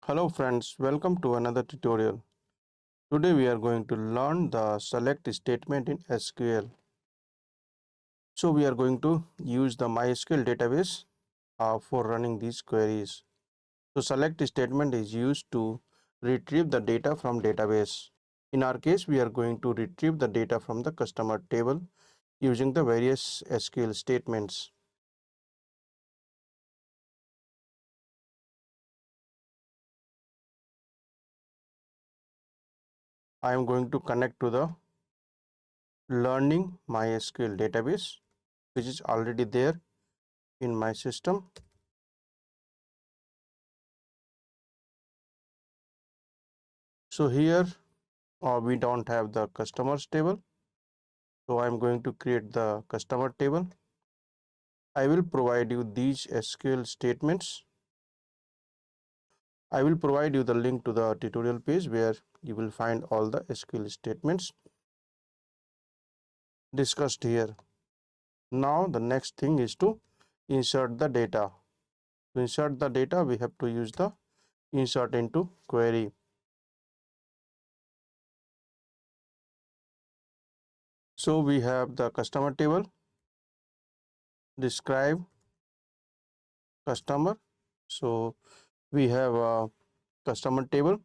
Hello friends, welcome to another tutorial. Today we are going to learn the select statement in SQL. So we are going to use the MySQL database for running these queries. So select statement is used to retrieve the data from database. In our case, we are going to retrieve the data from the customer table using the various SQL statements. I am going to connect to the learning MySQL database, which is already there in my system. So here we don't have the customers table, so I'm going to create the customer table. I will provide you these SQL statements. I will provide you the link to the tutorial page where you will find all the SQL statements discussed here. Now the next thing is to insert the data. To insert the data, we have to use the insert into query. So we have the customer table, describe customer. So we have a customer table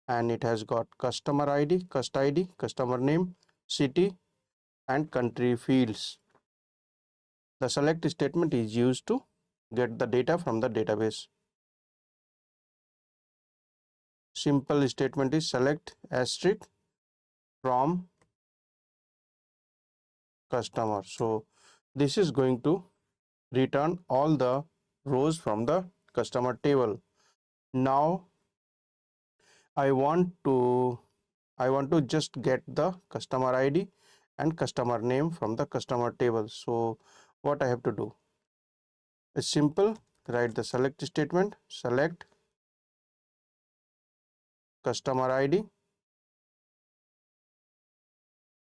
and it has got customer ID, customer name, city and country fields. The select statement is used to get the data from the database. Simple statement is select asterisk from customer. So this is going to return all the rows from the customer table. Now I want to just get the customer ID and customer name from the customer table. So what I have to do? It's simple. Write the select statement, select customer ID,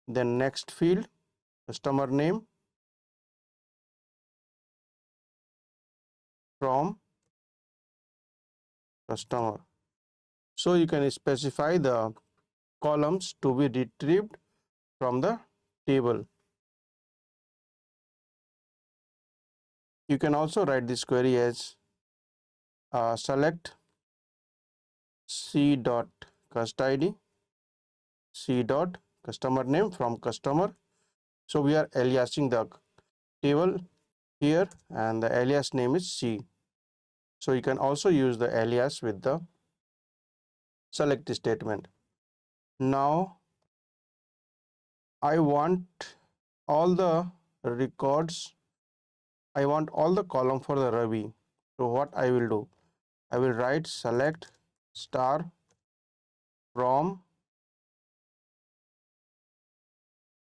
then next field, customer name from customer. So you can specify the columns to be retrieved from the table. You can also write this query as select c dot cust ID, c dot customer name from customer. So we are aliasing the table here and the alias name is C. So you can also use the alias with the select statement. Now I want all the records, I want all the column for the Ravi. So what I will do? I will write select star from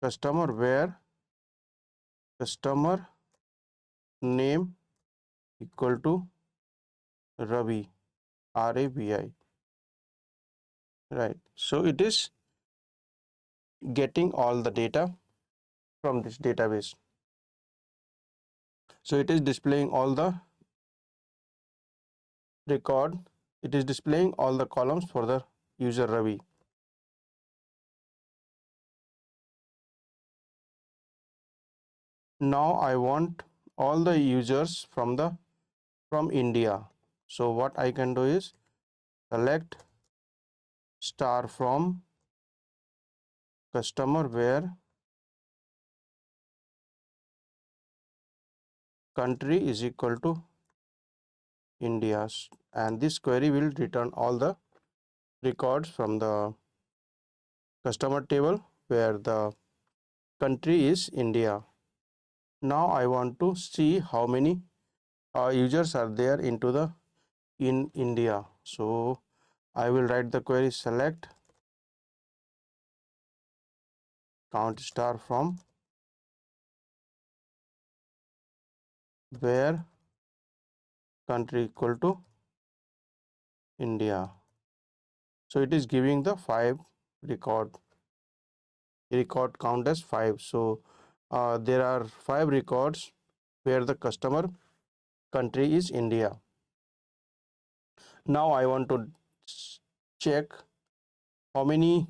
customer where customer name equal to Ravi, RAVI. Right. So it is getting all the data from this database. So it is displaying all the record. It is displaying all the columns for the user Ravi. Now I want all the users from India. So what I can do is select star from customer where country is equal to India, and this query will return all the records from the customer table where the country is India. Now I want to see how many users are there in India. So I will write the query select count star from where country equal to India. So it is giving the 5 record count as 5. So there are 5 records where the customer country is India. Now I want to check how many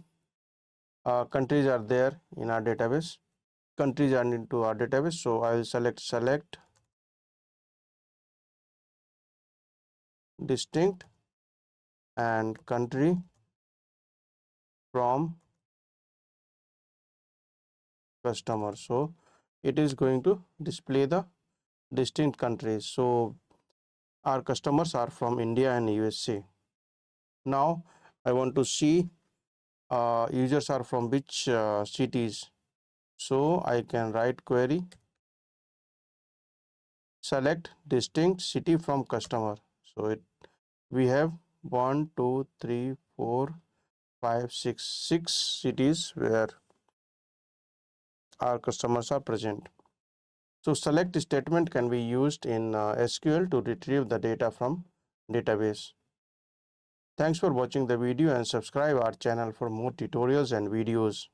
countries are there in our database. Countries are into our database, so I will select distinct and country from customer. So it is going to display the distinct countries. So our customers are from India and USA. Now I want to see users are from which cities. So I can write query, select distinct city from customer. So we have 1, 2, 3, 4, 5, 6 cities where our customers are present. So select statement can be used in SQL to retrieve the data from database. Thanks for watching the video and subscribe our channel for more tutorials and videos.